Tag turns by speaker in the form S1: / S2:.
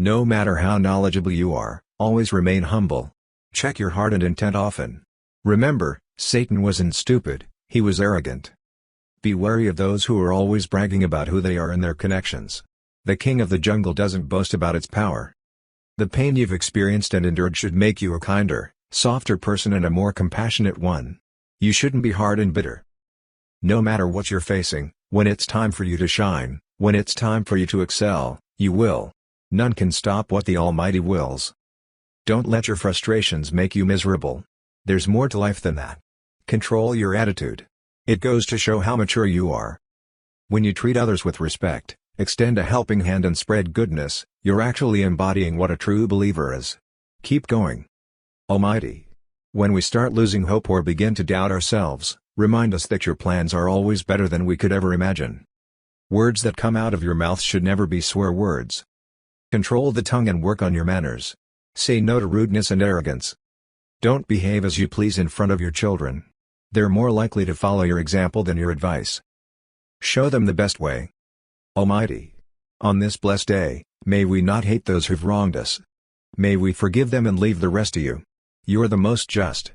S1: No matter how knowledgeable you are, always remain humble. Check your heart and intent often. Remember, Satan wasn't stupid, he was arrogant. Be wary of those who are always bragging about who they are and their connections. The king of the jungle doesn't boast about its power. The pain you've experienced and endured should make you a kinder, softer person and a more compassionate one. You shouldn't be hard and bitter. No matter what you're facing, when it's time for you to shine, when it's time for you to excel, you will. None can stop what the Almighty wills. Don't let your frustrations make you miserable. There's more to life than that. Control your attitude. It goes to show how mature you are. When you treat others with respect, extend a helping hand and spread goodness, you're actually embodying what a true believer is. Keep going. Almighty. When we start losing hope or begin to doubt ourselves, remind us that your plans are always better than we could ever imagine. Words that come out of your mouth should never be swear words. Control the tongue and work on your manners. Say no to rudeness and arrogance. Don't behave as you please in front of your children. They're more likely to follow your example than your advice. Show them the best way. Almighty. On this blessed day, may we not hate those who've wronged us. May we forgive them and leave the rest to you. You are the most just,